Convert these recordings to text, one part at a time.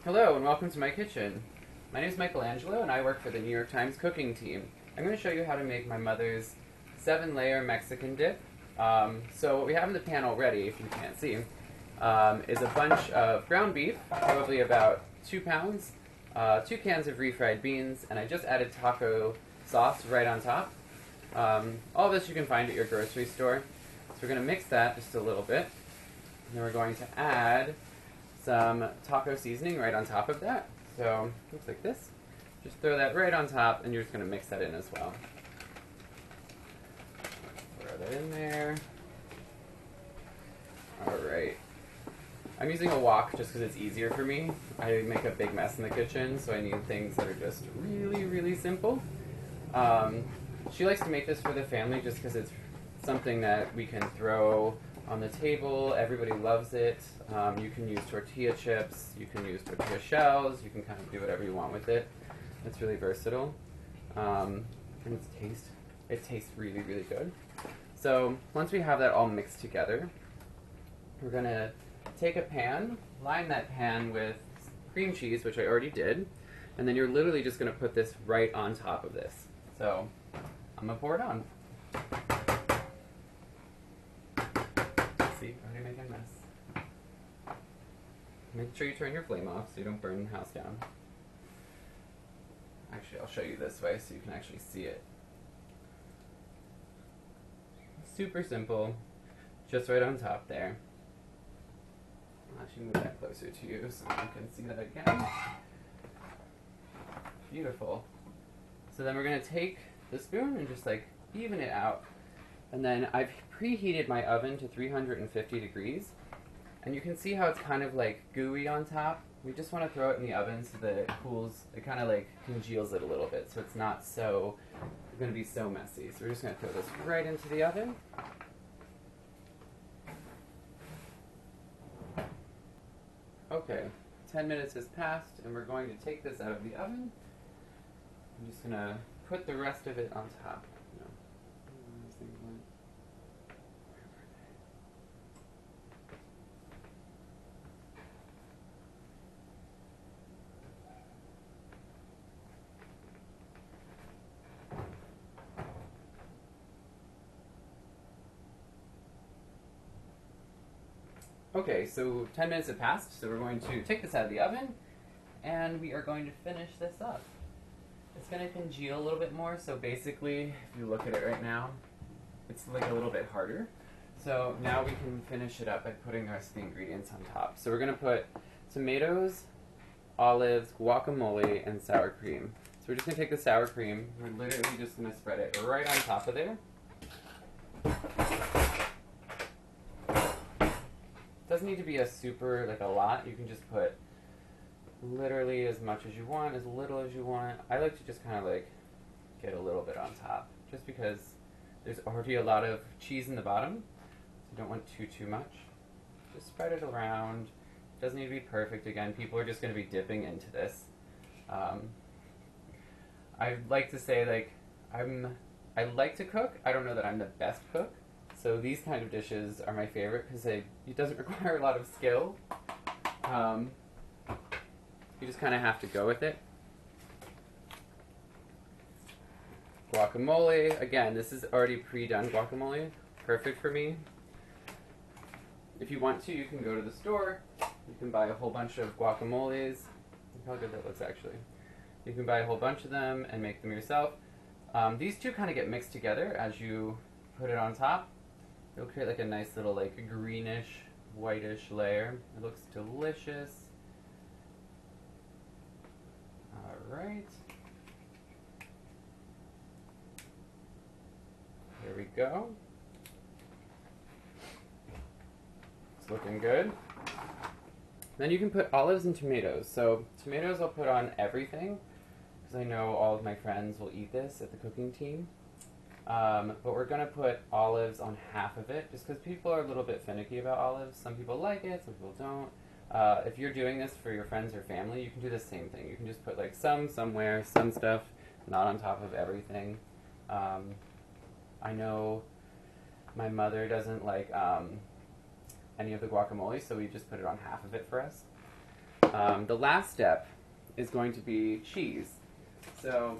Hello and welcome to my kitchen. My name is Angelo and I work for the New York Times cooking team. I'm going to show you how to make my mother's 7-layer Mexican dip. So what we have in the pan already, if you can't see, is a bunch of ground beef, probably about 2 pounds, 2 cans of refried beans, and I just added taco sauce right on top. All of this you can find at your grocery store. So we're going to mix that just a little bit. And then we're going to add some taco seasoning right on top of that. So, looks like this. Just throw that right on top, and you're just going to mix that in as well. Throw that in there. Alright. I'm using a wok just because it's easier for me. I make a big mess in the kitchen, so I need things that are just really, really simple. She likes to make this for the family just because it's something that we can throw on the table. Everybody loves it. You can use tortilla chips, you can use tortilla shells, you can kind of do whatever you want with it. It's really versatile. And it tastes really, really good. So once we have that all mixed together, we're going to take a pan, line that pan with cream cheese, which I already did, and then you're literally just going to put this right on top of this. So I'm going to pour it on. See, already making a mess. Make sure you turn your flame off so you don't burn the house down. Actually, I'll show you this way so you can actually see it. Super simple, just right on top there. I'll actually move that closer to you so you can see that again. Beautiful. So then we're going to take the spoon and just like even it out. And then I've preheated my oven to 350 degrees. And you can see how it's kind of like gooey on top. We just want to throw it in the oven so that it cools, it kind of like congeals it a little bit so it's not so, going to be so messy. So we're just going to throw this right into the oven. Okay, 10 minutes has passed and we're going to take this out of the oven. I'm just going to put the rest of it on top. Okay, so 10 minutes have passed, so we're going to take this out of the oven, and we are going to finish this up. It's going to congeal a little bit more, so basically, if you look at it right now, it's like a little bit harder. So now we can finish it up by putting the rest of the ingredients on top. So we're going to put tomatoes, olives, guacamole, and sour cream. So we're just going to take the sour cream, we're literally just going to spread it right on top of there. Doesn't need to be a super, like a lot. You can just put literally as much as you want, as little as you want. I like to just kind of like get a little bit on top, just because there's already a lot of cheese in the bottom, so you don't want too much. Just spread it around. Doesn't need to be perfect. Again, people are just going to be dipping into this. I like to say, like, I like to cook. I don't know that I'm the best cook. So these kind of dishes are my favorite because it doesn't require a lot of skill. You just kind of have to go with it. Guacamole, again, this is already pre-done guacamole. Perfect for me. If you want to, you can go to the store. You can buy a whole bunch of guacamoles. Look how good that looks, actually. You can buy a whole bunch of them and make them yourself. These two kind of get mixed together as you put it on top. It'll create like a nice little like greenish, whitish layer. It looks delicious. Alright. Here we go. It's looking good. Then you can put olives and tomatoes. So tomatoes I'll put on everything because I know all of my friends will eat this at the cooking team. But we're going to put olives on half of it, just because people are a little bit finicky about olives. Some people like it, some people don't. If you're doing this for your friends or family, you can do the same thing. You can just put like some somewhere, some stuff, not on top of everything. I know my mother doesn't like any of the guacamole, so we just put it on half of it for us. The last step is going to be cheese. So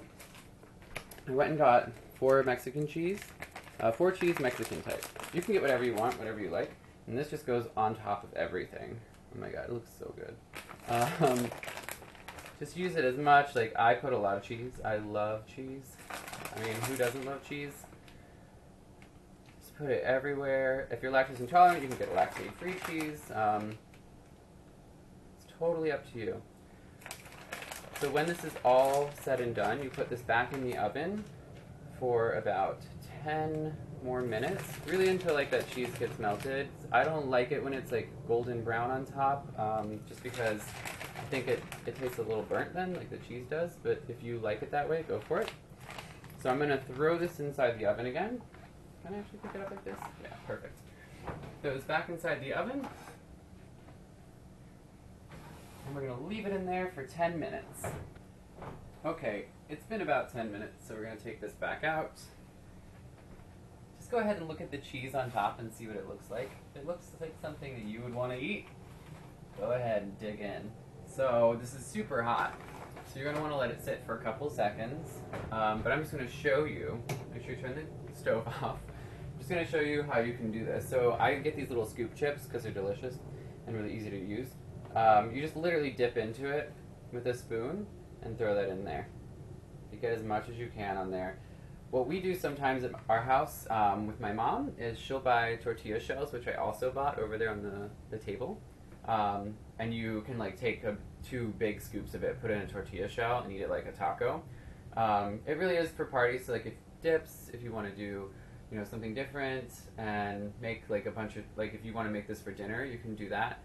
I went and got 4 Mexican cheese, 4 cheese Mexican type. You can get whatever you want, whatever you like, and this just goes on top of everything. Oh my god, it looks so good. Just use it as much. Like, I put a lot of cheese. I love cheese. I mean, who doesn't love cheese? Just put it everywhere. If you're lactose intolerant, you can get lactose-free cheese. It's totally up to you. So when this is all said and done, you put this back in the oven for about 10 more minutes, really until like that cheese gets melted. I don't like it when it's like golden brown on top, just because I think it tastes a little burnt then, like the cheese does, but if you like it that way, go for it. So I'm going to throw this inside the oven again. Can I actually pick it up like this? Yeah, perfect. Throw this back inside the oven. And we're going to leave it in there for 10 minutes. Okay, it's been about 10 minutes, so we're going to take this back out. Just go ahead and look at the cheese on top and see what it looks like. If it looks like something that you would want to eat, go ahead and dig in. So this is super hot, so you're going to want to let it sit for a couple seconds. But I'm just going to show you. Make sure you turn the stove off. I'm just going to show you how you can do this. So I get these little scoop chips because they're delicious and really easy to use. You just literally dip into it with a spoon and throw that in there. You get as much as you can on there. What we do sometimes at our house with my mom is she'll buy tortilla shells, which I also bought over there on the table. And you can like take 2 big scoops of it, put it in a tortilla shell, and eat it like a taco. It really is for parties. So like if dips, if you want to do something different and make like a bunch of, like if you want to make this for dinner, you can do that.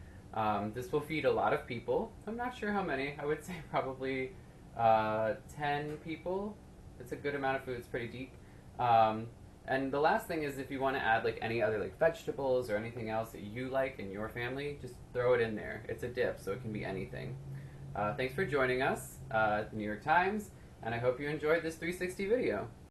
This will feed a lot of people. I'm not sure how many. I would say probably 10 people. It's a good amount of food. It's pretty deep. And the last thing is if you want to add like any other like vegetables or anything else that you like in your family, just throw it in there. It's a dip, so it can be anything. Thanks for joining us at the New York Times, and I hope you enjoyed this 360 video.